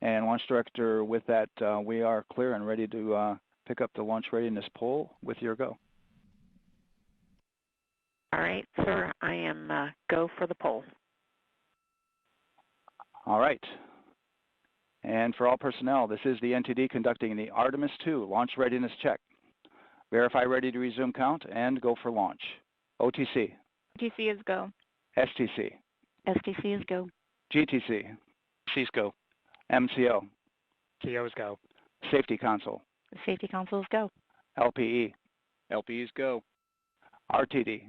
And Launch Director, with that, we are clear and ready to pick up the launch readiness poll with your go. All right, sir, I am go for the poll. All right. And for all personnel, this is the NTD conducting the Artemis II launch readiness check. Verify ready to resume count and go for launch. OTC. OTC is go. STC. STC is go. GTC. C's go. MCO. TO's go. Safety Console. The Safety Console is go. LPE. LPE's go. RTD.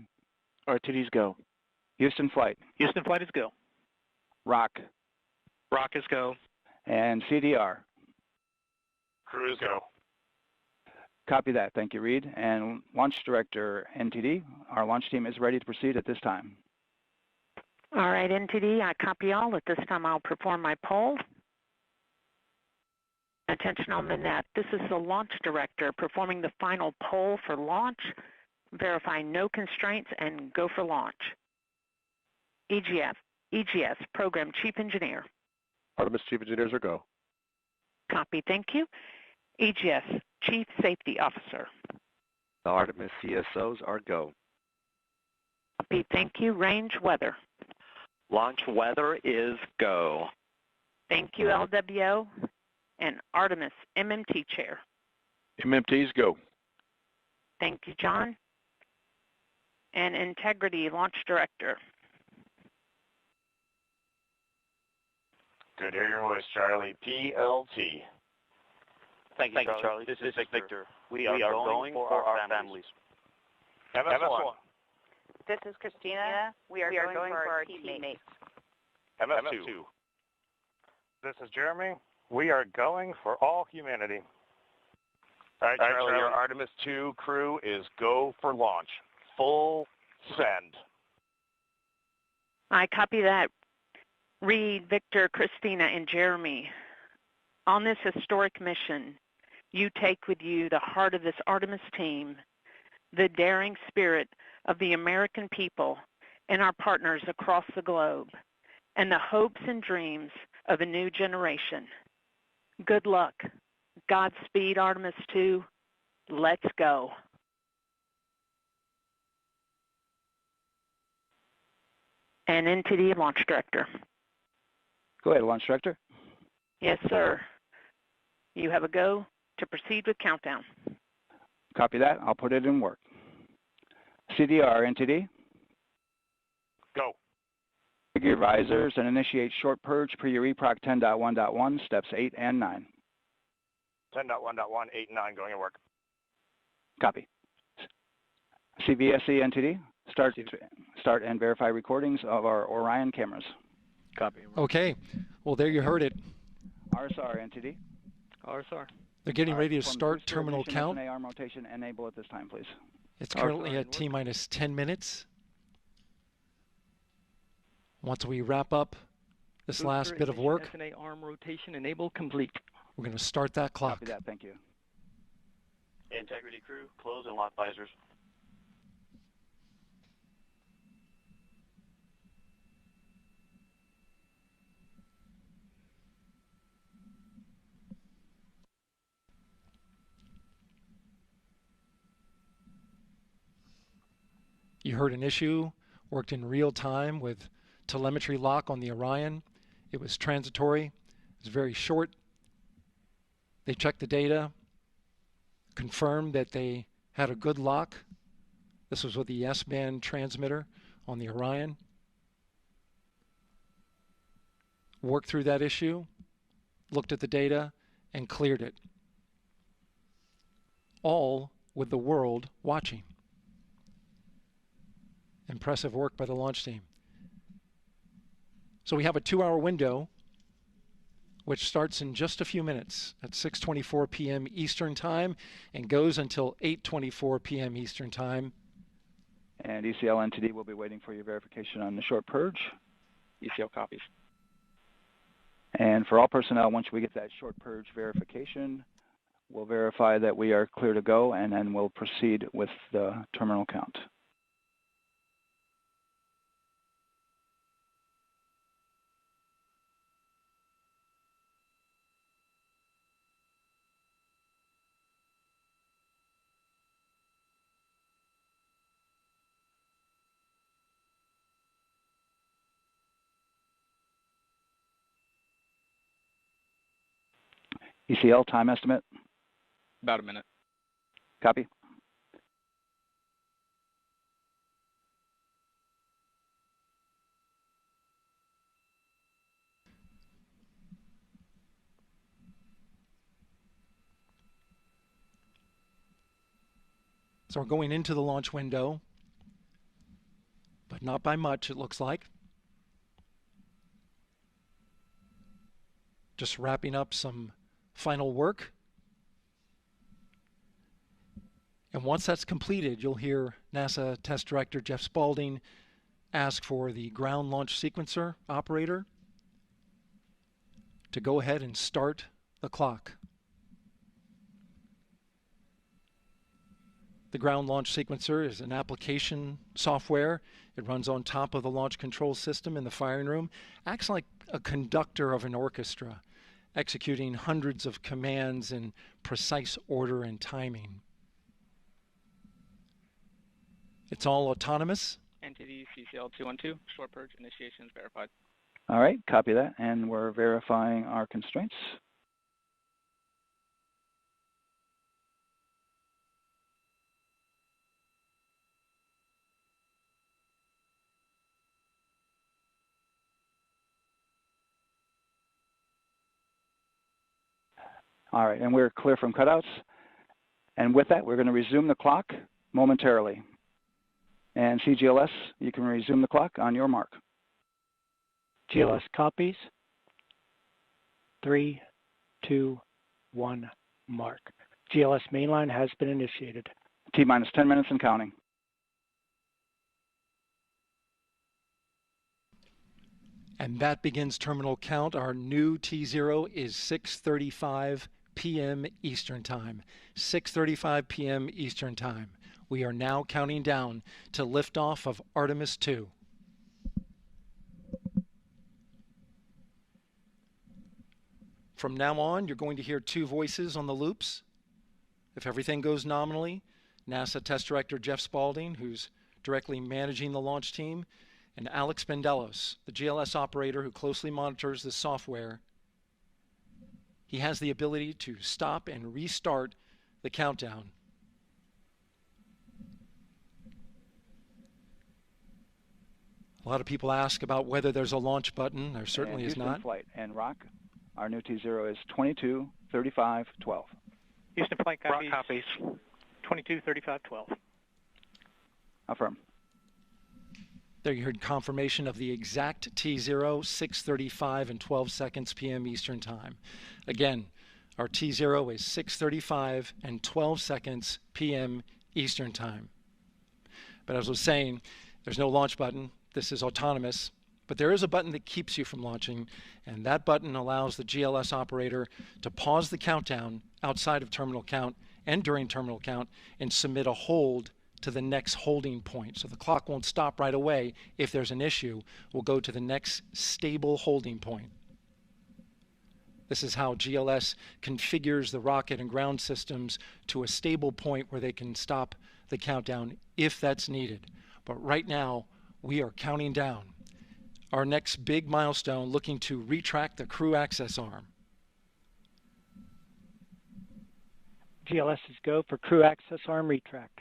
RTD's go. Houston Flight. Houston Flight is go. ROC. ROC is go. And CDR. Crew is go. Copy that. Thank you, Reed. And Launch Director, NTD, our launch team is ready to proceed at this time. All right, NTD, I copy all. At this time, I'll perform my poll. Attention on the net. This is the Launch Director performing the final poll for launch. Verify no constraints and go for launch. EGS, Program Chief Engineer. Artemis Chief Engineers are go. Copy, thank you. EGS, Chief Safety Officer. The Artemis CSOs are go. Copy, thank you. Range Weather. Launch weather is go. Thank you, LWO. And Artemis MMT Chair. MMT's go. Thank you, John. And Integrity Launch Director. Good to hear your voice, Charlie. PLT. Thank you, Charlie. This is Victor. We are going for our families. MS1. This is Christina. We are going for our teammates. MS2. This is Jeremy. We are going for all humanity. All right, Charlie, our Artemis II crew is go for launch. Full send. I copy that. Reed, Victor, Christina, and Jeremy. On this historic mission, you take with you the heart of this Artemis team, the daring spirit of the American people and our partners across the globe, and the hopes and dreams of a new generation. Good luck. Godspeed, Artemis II. Let's go. And NTD Launch Director. Go ahead, Launch Director. Yes, sir. You have a go to proceed with countdown. Copy that. I'll put it in work. CDR, NTD. Go. Trigger your visors and initiate short purge per your EPROC 10.1.1, steps 8 and 9. 10.1.1, 8 and 9 going to work. Copy. CVSE, NTD. Start and verify recordings of our Orion cameras. Copy. Okay. Well, there you heard it. RSR, NTD. RSR. They're getting ready to start terminal count. arm rotation enable at this time, please. It's currently at T-minus 10 minutes. Once we wrap up this last bit of work, SNA arm rotation enable complete. we're going to start that clock. Copy that. Thank you. Integrity crew, close and lock visors. You heard an issue, worked in real time with telemetry lock on the Orion. It was transitory. It was very short. They checked the data, confirmed that they had a good lock. This was with the S-band transmitter on the Orion. Worked through that issue, looked at the data, and cleared it. All with the world watching. Impressive work by the launch team. So we have a 2-hour window which starts in just a few minutes at 6:24 p.m. Eastern Time and goes until 8:24 p.m. Eastern Time. And ECL NTD will be waiting for your verification on the short purge. ECL copies. And for all personnel, once we get that short purge verification, we'll verify that we are clear to go, and then we'll proceed with the terminal count. ECL time estimate? About a minute. Copy. So we're going into the launch window, but not by much, it looks like. Just wrapping up some final work. And once that's completed, you'll hear NASA Test Director Jeff Spaulding ask for the ground launch sequencer operator to go ahead and start the clock. The ground launch sequencer is an application software. It runs on top of the launch control system in the firing room, acts like a conductor of an orchestra, executing hundreds of commands in precise order and timing. It's all autonomous. NTD CCL 212, short purge initiations verified. All right, copy that, and we're verifying our constraints. All right, and we're clear from cutouts. And with that, we're going to resume the clock momentarily. And CGLS, you can resume the clock on your mark. GLS copies. 3, 2, 1, mark. GLS mainline has been initiated. T-minus 10 minutes and counting. And that begins terminal count. Our new T0 is 6:35 p.m. Eastern Time. 6:35 p.m. Eastern Time. We are now counting down to liftoff of Artemis II. From now on, you're going to hear two voices on the loops. If everything goes nominally, NASA Test Director Jeff Spaulding, who's directly managing the launch team, and Alex Bendelos, the GLS operator who closely monitors the software. He has the ability to stop and restart the countdown. A lot of people ask about whether there's a launch button. There certainly is not. Flight and Rock, our new T0 is 22:35:12. Houston flight copies. Rock copies. 22:35:12. Affirm. There you heard confirmation of the exact T0, 6:35 and 12 seconds p.m. Eastern Time. Again, our T0 is 6:35 and 12 seconds p.m. Eastern Time. But as I was saying, there's no launch button. This is autonomous. But there is a button that keeps you from launching, and that button allows the GLS operator to pause the countdown outside of terminal count and during terminal count and submit a hold to the next holding point. So the clock won't stop right away. If there's an issue, we'll go to the next stable holding point. This is how GLS configures the rocket and ground systems to a stable point where they can stop the countdown if that's needed. But right now, we are counting down. Our next big milestone, looking to retract the crew access arm. GLS is go for crew access arm retract.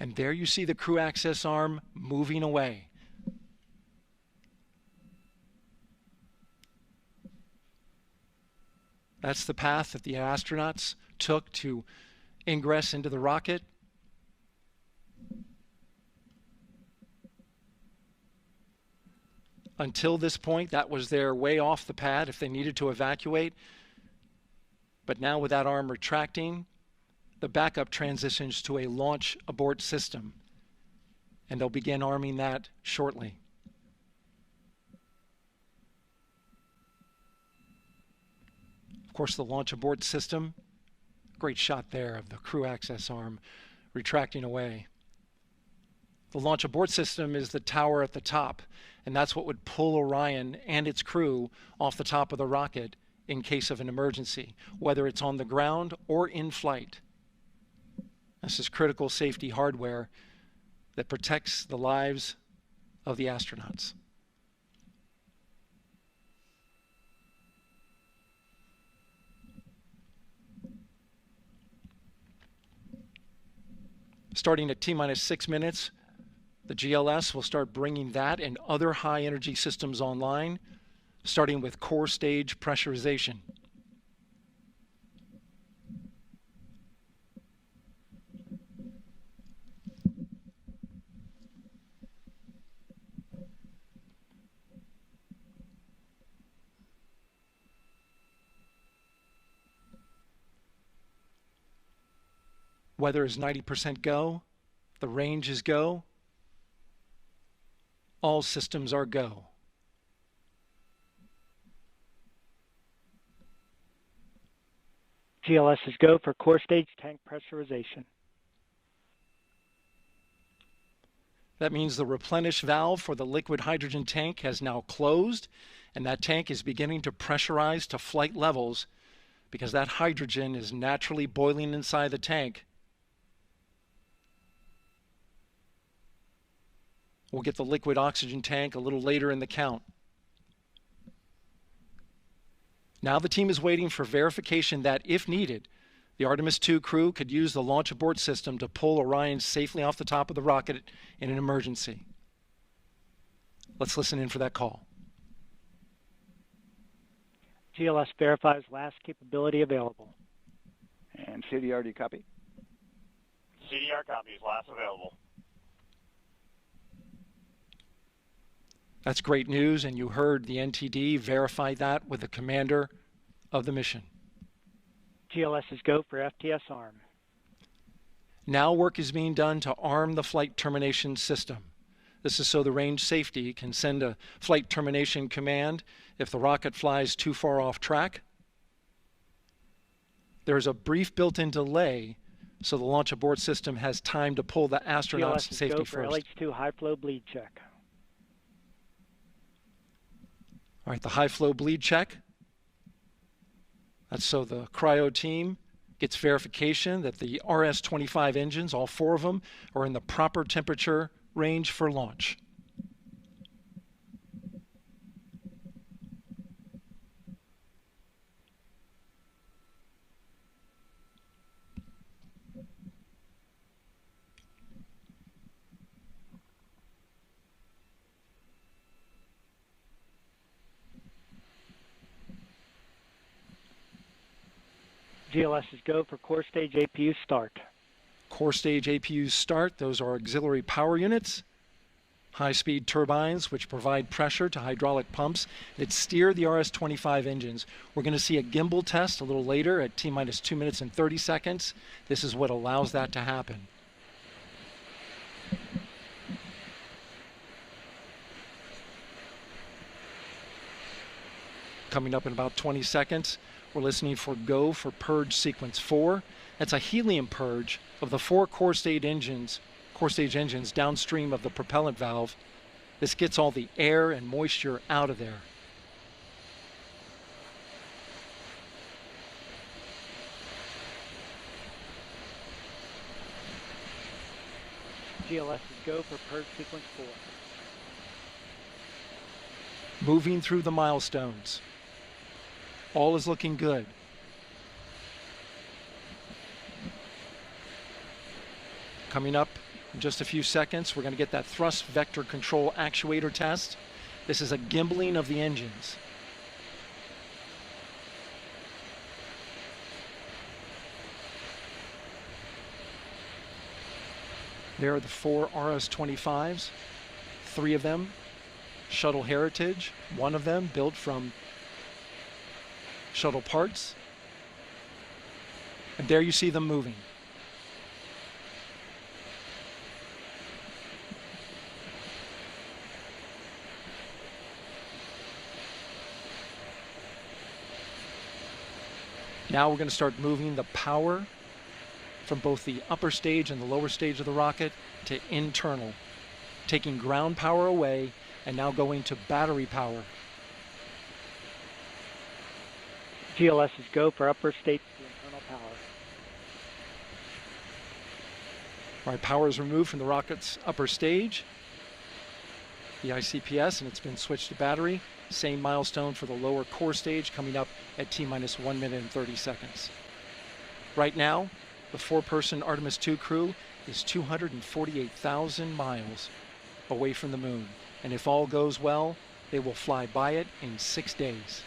And there you see the crew access arm moving away. That's the path that the astronauts took to ingress into the rocket. Until this point, that was their way off the pad if they needed to evacuate. But now with that arm retracting, the backup transitions to a launch abort system. And they'll begin arming that shortly. Of course, the launch abort system, great shot there of the crew access arm retracting away. The launch abort system is the tower at the top, and that's what would pull Orion and its crew off the top of the rocket in case of an emergency, whether it's on the ground or in flight. This is critical safety hardware that protects the lives of the astronauts. Starting at T-minus 6 minutes, the GLS will start bringing that and other high-energy systems online, starting with core stage pressurization. Weather is 90% go. The range is go. All systems are go. GLS is go for core stage tank pressurization. That means the replenish valve for the liquid hydrogen tank has now closed, and that tank is beginning to pressurize to flight levels because that hydrogen is naturally boiling inside the tank. We'll get the liquid oxygen tank a little later in the count. Now the team is waiting for verification that, if needed, the Artemis II crew could use the launch abort system to pull Orion safely off the top of the rocket in an emergency. Let's listen in for that call. GLS verifies last capability available. And CDR, do you copy? CDR copies, last available. That's great news, and you heard the NTD verify that with the commander of the mission. GLS is go for FTS arm. Now work is being done to arm the flight termination system. This is so the range safety can send a flight termination command if the rocket flies too far off track. There's a brief built-in delay so the launch abort system has time to pull the astronauts to safety first. GLS is go for LH2 high flow bleed check. All right, the high flow bleed check. That's so the cryo team gets verification that the RS-25 engines, all 4 of them, are in the proper temperature range for launch. GLS is go for core stage APU start. Core stage APUs start. Those are auxiliary power units, high-speed turbines which provide pressure to hydraulic pumps that steer the RS-25 engines. We're going to see a gimbal test a little later at T-minus 2 minutes and 30 seconds. This is what allows that to happen. Coming up in about 20 seconds, we're listening for go for purge sequence 4. That's a helium purge of the 4 core stage engines downstream of the propellant valve. This gets all the air and moisture out of there. GLS is go for purge sequence 4. Moving through the milestones. All is looking good. Coming up in just a few seconds, we're going to get that thrust vector control actuator test. This is a gimbaling of the engines. There are the 4 RS-25s, 3 of them shuttle heritage, 1 of them built from shuttle parts. And there you see them moving. Now we're going to start moving the power from both the upper stage and the lower stage of the rocket to internal, taking ground power away and now going to battery power. GLS is go for upper stage to internal power. All right, power is removed from the rocket's upper stage, the ICPS, and it's been switched to battery. Same milestone for the lower core stage coming up at T-minus 1 minute and 30 seconds. Right now, the 4-person Artemis II crew is 248,000 miles away from the moon. And if all goes well, they will fly by it in 6 days.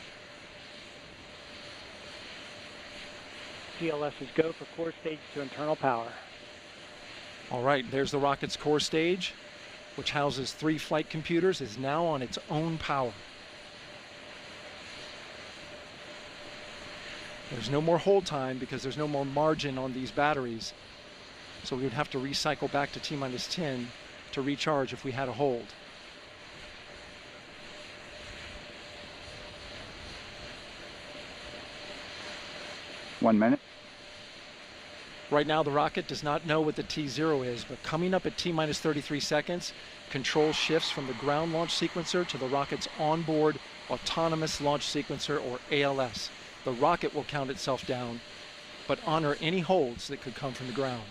GLS is go for core stage to internal power. All right, there's the rocket's core stage, which houses 3 flight computers, is now on its own power. There's no more hold time because there's no more margin on these batteries. So we would have to recycle back to T-10 to recharge if we had a hold. One minute. Right now, the rocket does not know what the T0 is, but coming up at T-minus 33 seconds, control shifts from the ground launch sequencer to the rocket's onboard autonomous launch sequencer, or ALS. The rocket will count itself down, but honor any holds that could come from the ground.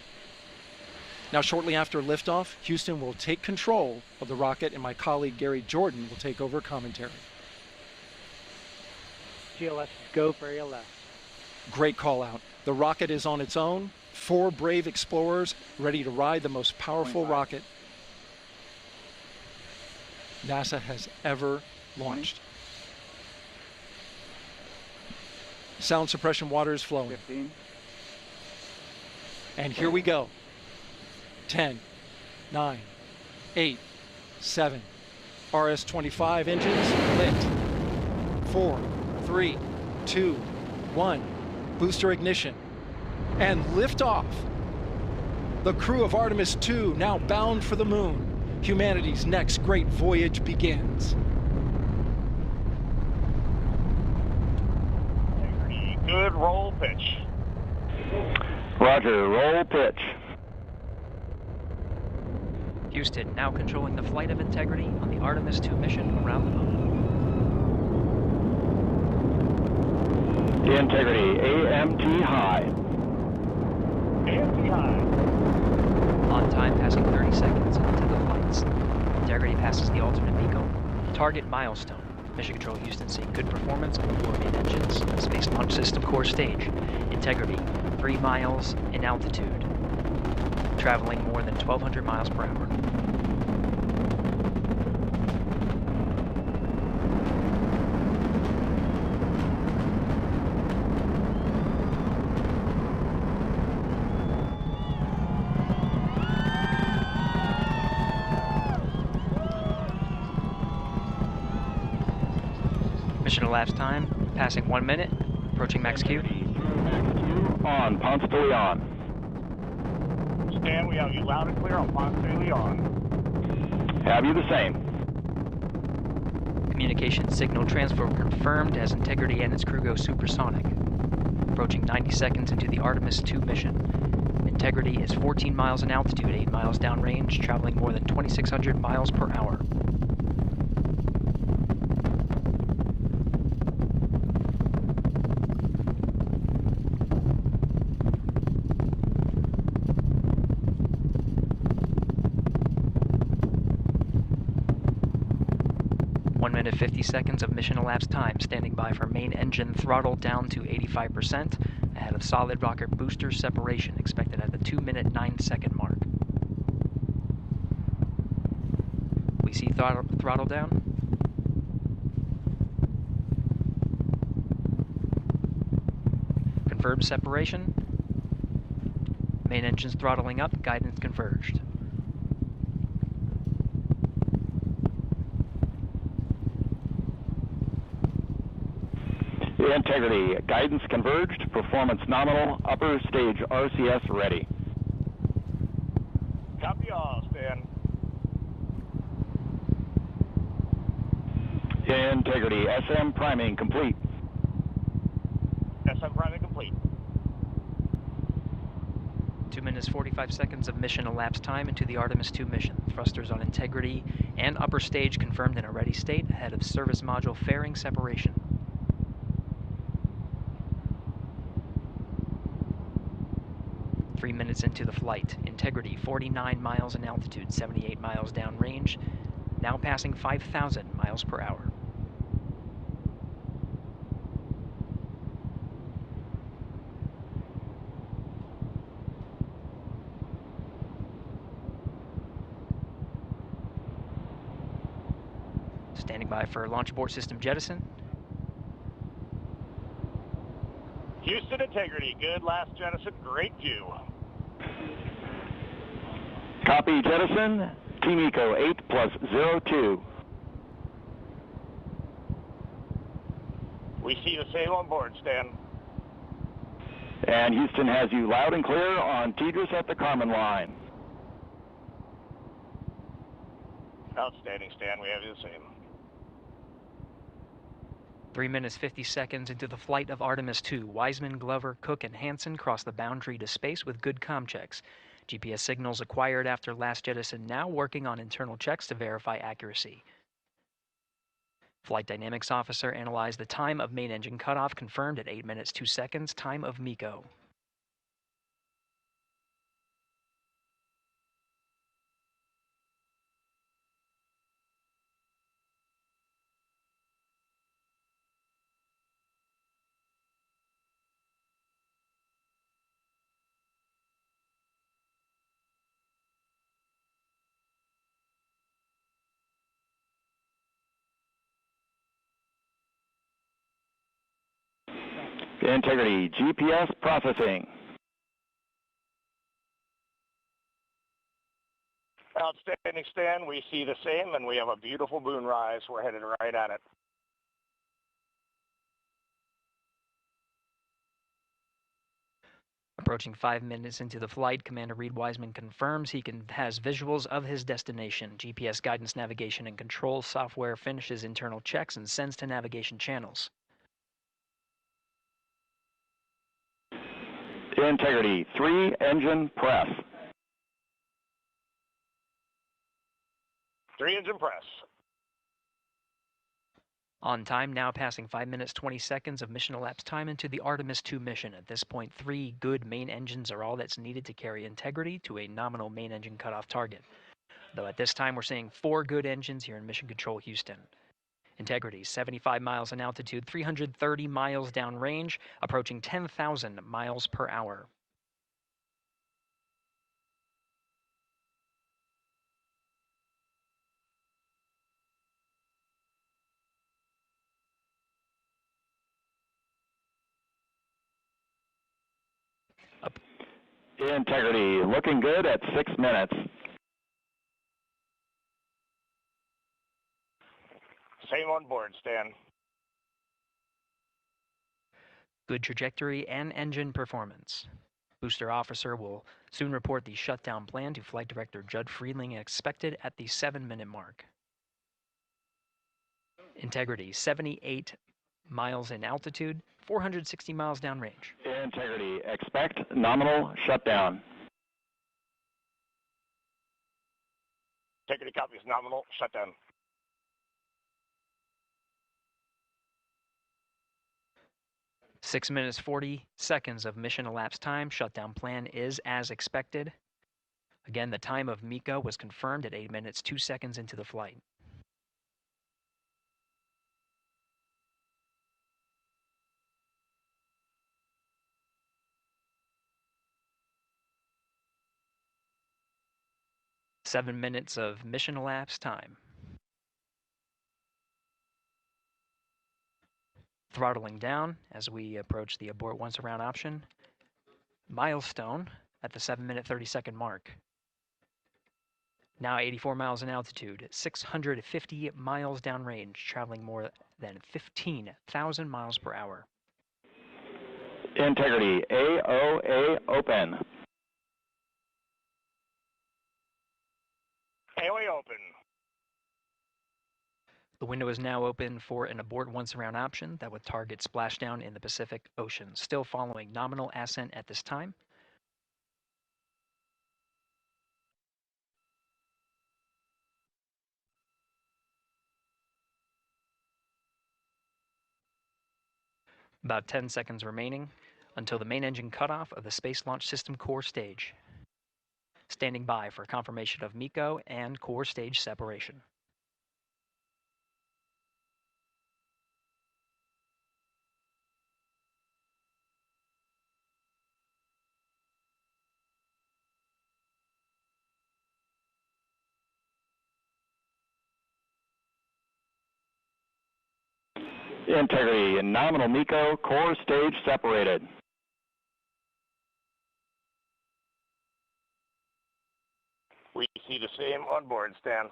Now, shortly after liftoff, Houston will take control of the rocket, and my colleague Gary Jordan will take over commentary. GLS is go for ALS. Great call out. The rocket is on its own. 4 brave explorers ready to ride the most powerful rocket NASA has ever launched. Sound suppression water is flowing. 15. And here we go. 10, 9, 8, 7. RS-25 engines lit. 4, 3, 2, 1. Booster ignition. And liftoff. The crew of Artemis II now bound for the moon. Humanity's next great voyage begins. Good roll pitch. Roger, roll pitch. Houston now controlling the flight of Integrity on the Artemis II mission around the moon. Integrity, AMT high. AMT high. On time, passing 30 seconds into the flights. Integrity passes the alternate beacon. Target milestone. Mission Control Houston seeing good performance on the 4 main engines. Space Launch System core stage. Integrity, 3 miles in altitude. Traveling more than 1,200 miles per hour. Mission elapsed time, passing 1 minute, approaching max Q. On, Ponce de Leon. Stan, we have you loud and clear on Ponce de Leon. Have you the same? Communication signal transfer confirmed as Integrity and its crew go supersonic. Approaching 90 seconds into the Artemis II mission. Integrity is 14 miles in altitude, 8 miles downrange, traveling more than 2,600 miles per hour. Minute 50 seconds of mission elapsed time, standing by for main engine throttle down to 85%, ahead of solid rocket booster separation, expected at the 2-minute 9-second mark. We see throttle down. Confirmed separation. Main engine's throttling up, guidance converged. Integrity, guidance converged, performance nominal, upper stage RCS ready. Copy all, Stan. Integrity, SM priming complete. SM priming complete. 2 minutes 45 seconds of mission elapsed time into the Artemis II mission. Thrusters on Integrity and upper stage confirmed in a ready state, ahead of service module fairing separation. 3 minutes into the flight. Integrity, 49 miles in altitude, 78 miles downrange, now passing 5,000 miles per hour. Standing by for launch abort system jettison. Houston integrity, good last jettison, great view. Copy jettison, Team Eco 8+02. We see the same on board, Stan. And Houston has you loud and clear on TDRS at the Kármán line. Outstanding, Stan, we have you the same. 3 minutes 50 seconds into the flight of Artemis II, Wiseman, Glover, Cook, and Hansen cross the boundary to space with good comm checks. GPS signals acquired after last jettison now working on internal checks to verify accuracy. Flight Dynamics Officer analyzed the time of main engine cutoff, confirmed at 8 minutes 2 seconds, time of MECO. Integrity, GPS processing. Outstanding, Stan. We see the same, and we have a beautiful moonrise. We're headed right at it. Approaching 5 minutes into the flight, Commander Reed Wiseman confirms he has visuals of his destination. GPS guidance, navigation, and control software finishes internal checks and sends to navigation channels. Integrity, 3 engine press. 3 engine press. On time, now passing 5 minutes 20 seconds of mission elapsed time into the Artemis II mission. At this point, 3 good main engines are all that's needed to carry Integrity to a nominal main engine cutoff target. Though at this time, we're seeing 4 good engines here in Mission Control Houston. Integrity, 75 miles in altitude, 330 miles downrange, approaching 10,000 miles per hour. Integrity, looking good at 6 minutes. Same on board, Stan. Good trajectory and engine performance. Booster officer will soon report the shutdown plan to Flight Director Judd Friedling, expected at the 7-minute mark. Integrity, 78 miles in altitude, 460 miles downrange. Integrity, expect nominal shutdown. Integrity copies, nominal shutdown. Six minutes 40 seconds of mission elapsed time. Shutdown plan is as expected. Again, the time of MECO was confirmed at 8 minutes 2 seconds into the flight. Seven minutes of mission elapsed time. Throttling down as we approach the abort once around option. Milestone at the 7-minute 30-second mark. Now 84 miles in altitude, 650 miles downrange, traveling more than 15,000 miles per hour. Integrity, AOA open. AOA open. The window is now open for an abort once around option that would target splashdown in the Pacific Ocean. Still following nominal ascent at this time. About 10 seconds remaining until the main engine cutoff of the Space Launch System core stage. Standing by for confirmation of MECO and core stage separation. Integrity and nominal MECO, core stage separated. We see the same on board, Stan.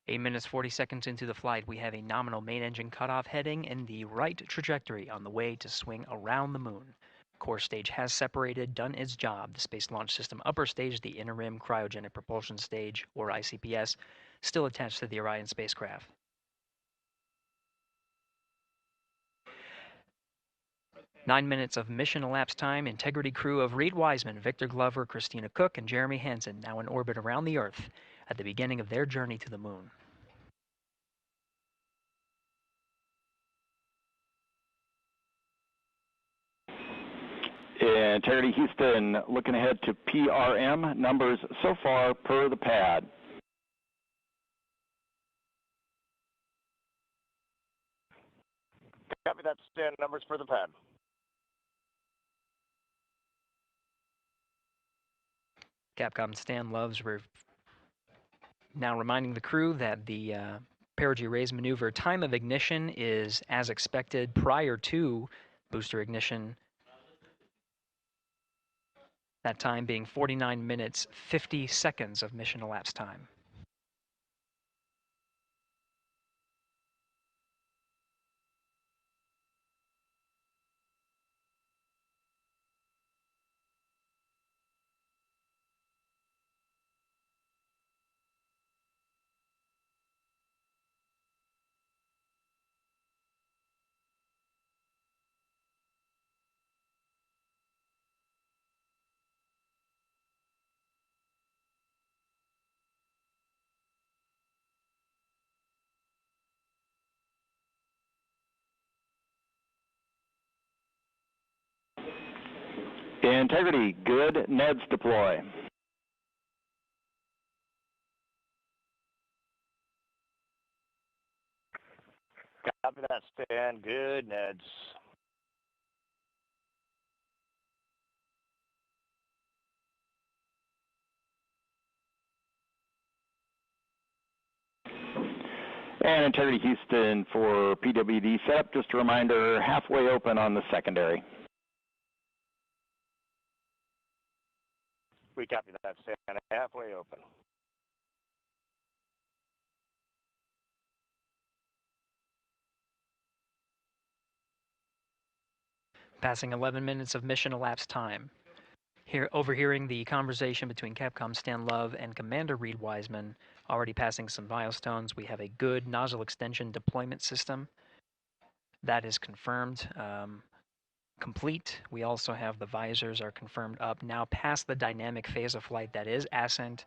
8 minutes 40 seconds into the flight, we have a nominal main engine cutoff heading in the right trajectory on the way to swing around the moon. Core stage has separated, done its job. The Space Launch System upper stage, the interim cryogenic propulsion stage, or ICPS, still attached to the Orion spacecraft. Nine minutes of mission elapsed time. Integrity crew of Reed Wiseman, Victor Glover, Christina Cook, and Jeremy Hansen now in orbit around the Earth at the beginning of their journey to the moon. Integrity Houston, looking ahead to PRM numbers so far per the pad. Copy that, Stan. Numbers for the pad. Capcom Stan Loves now reminding the crew that the perigee raise maneuver time of ignition is as expected prior to booster ignition. That time being 49 minutes, 50 seconds of mission elapsed time. Integrity, good. NEDS deploy. Copy that, Stan. Good, Neds. And Integrity Houston for PWD setup. Just a reminder, halfway open on the secondary. We copy that, Stan. Halfway open. Passing 11 minutes of mission elapsed time. Here, overhearing the conversation between Capcom Stan Love and Commander Reed Wiseman, already passing some milestones. We have a good nozzle extension deployment system. That is confirmed, complete. We also have the visors are confirmed up. Now past the dynamic phase of flight, that is Ascent.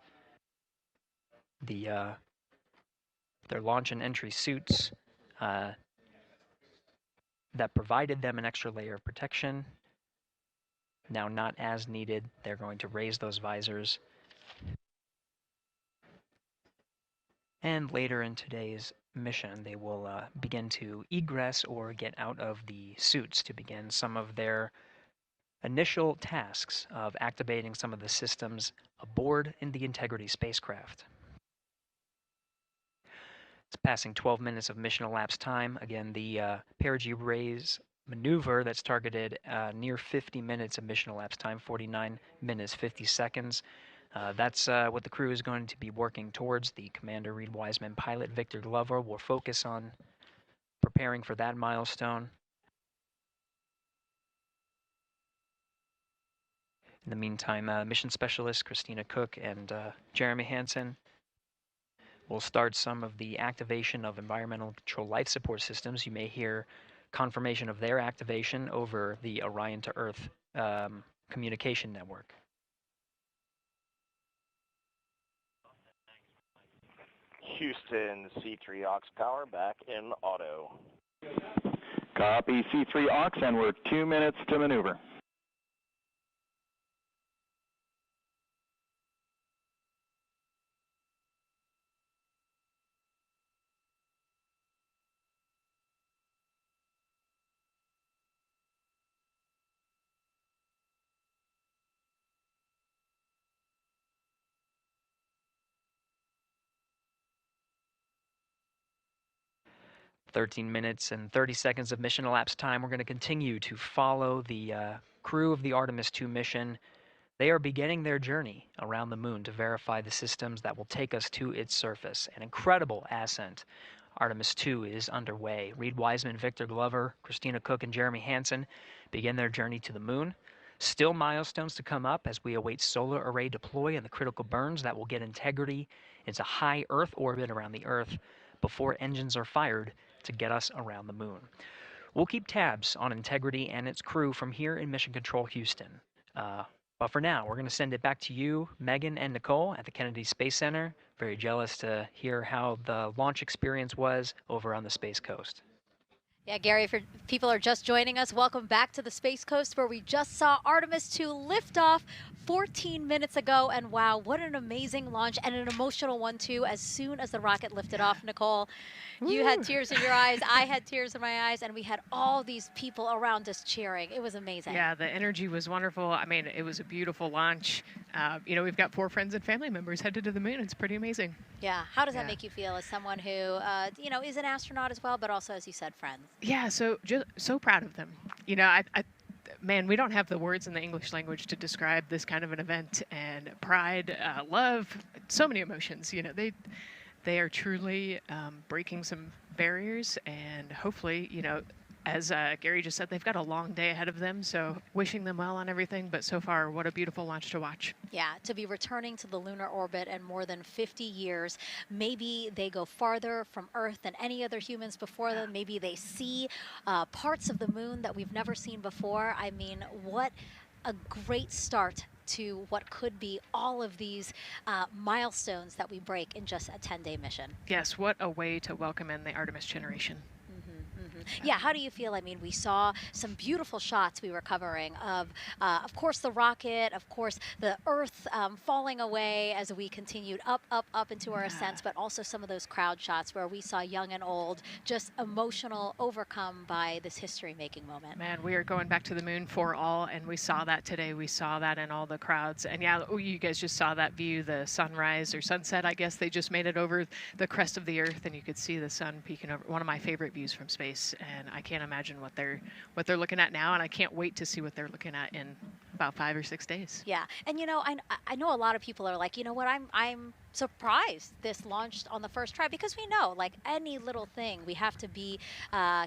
Their launch and entry suits that provided them an extra layer of protection. Now not as needed. They're going to raise those visors. And later in today's mission, they will begin to egress or get out of the suits to begin some of their initial tasks of activating some of the systems aboard in the Integrity spacecraft. It's passing 12 minutes of mission elapsed time. Again, the perigee raise maneuver that's targeted near 50 minutes of mission elapsed time, 49 minutes, 50 seconds. That's what the crew is going to be working towards. The Commander Reed Wiseman, pilot Victor Glover will focus on preparing for that milestone. In the meantime, mission specialist Christina Cook and Jeremy Hansen will start some of the activation of environmental control life support systems. You may hear confirmation of their activation over the Orion to Earth communication network. Houston, C3 aux power back in auto. Copy C3 aux, and we're 2 minutes to maneuver. 13 minutes and 30 seconds of mission elapsed time. We're going to continue to follow the crew of the Artemis II mission. They are beginning their journey around the moon to verify the systems that will take us to its surface. An incredible ascent. Artemis II is underway. Reed Wiseman, Victor Glover, Christina Cook, and Jeremy Hansen begin their journey to the moon. Still milestones to come up as we await solar array deploy and the critical burns that will get Integrity into high Earth orbit around the Earth before engines are fired to get us around the moon. We'll keep tabs on Integrity and its crew from here in Mission Control Houston. But for now, we're going to send it back to you, Megan and Nicole at the Kennedy Space Center. Very jealous to hear how the launch experience was over on the Space Coast. Yeah, Gary, if people are just joining us, welcome back to the Space Coast, where we just saw Artemis II lift off 14 minutes ago. And wow, what an amazing launch, and an emotional one too. As soon as the rocket lifted off, Nicole, you had tears in your eyes, I had tears in my eyes, and we had all these people around us cheering. It was amazing. Yeah, the energy was wonderful. I mean, it was a beautiful launch. You know, we've got 4 friends and family members headed to the moon. It's pretty amazing. Yeah, how does that make you feel as someone who, you know, is an astronaut as well, but also, as you said, friends? Yeah, so proud of them. You know, man, we don't have the words in the English language to describe this kind of an event, and pride, love, so many emotions. You know, they are truly breaking some barriers, and hopefully, you know, as Gary just said, they've got a long day ahead of them, so wishing them well on everything, but so far, what a beautiful launch to watch. Yeah, to be returning to the lunar orbit in more than 50 years. Maybe they go farther from Earth than any other humans before them. Maybe they see parts of the moon that we've never seen before. I mean, what a great start to what could be all of these milestones that we break in just a 10-day mission. Yes, what a way to welcome in the Artemis generation. Yeah, how do you feel? I mean, we saw some beautiful shots we were covering of course, the rocket, of course, the Earth falling away as we continued up into our ascents, but also some of those crowd shots where we saw young and old, just emotional, overcome by this history-making moment. Man, we are going back to the moon for all, and we saw that today. We saw that in all the crowds. And yeah, you guys just saw that view, the sunrise or sunset, I guess. They just made it over the crest of the Earth, and you could see the sun peeking over. One of my favorite views from space. And I can't imagine what they're looking at now, and I can't wait to see what they're looking at in about 5 or 6 days. Yeah, and you know, I know a lot of people are like, you know what, I'm surprised this launched on the first try, because we know, like any little thing, we have to be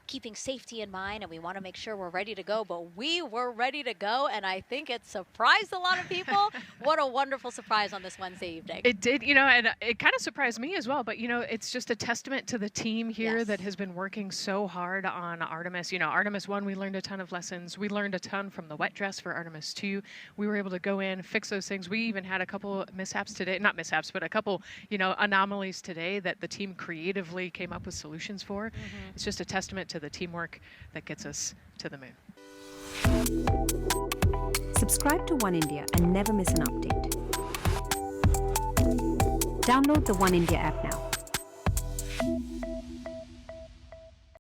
keeping safety in mind, and we want to make sure we're ready to go. But we were ready to go, and I think it surprised a lot of people. What a wonderful surprise on this Wednesday evening. It did, you know, and it kind of surprised me as well. But you know, it's just a testament to the team here that has been working so hard on Artemis. You know, Artemis 1, we learned a ton of lessons. We learned a ton from the wet dress for Artemis 2. We were able to go in, fix those things. We even had a couple mishaps today, not mishaps, but a couple, you know, anomalies today that the team creatively came up with solutions for. It's just a testament to the teamwork that gets us to the moon. Subscribe to Oneindia and never miss an update. Download the Oneindia app now.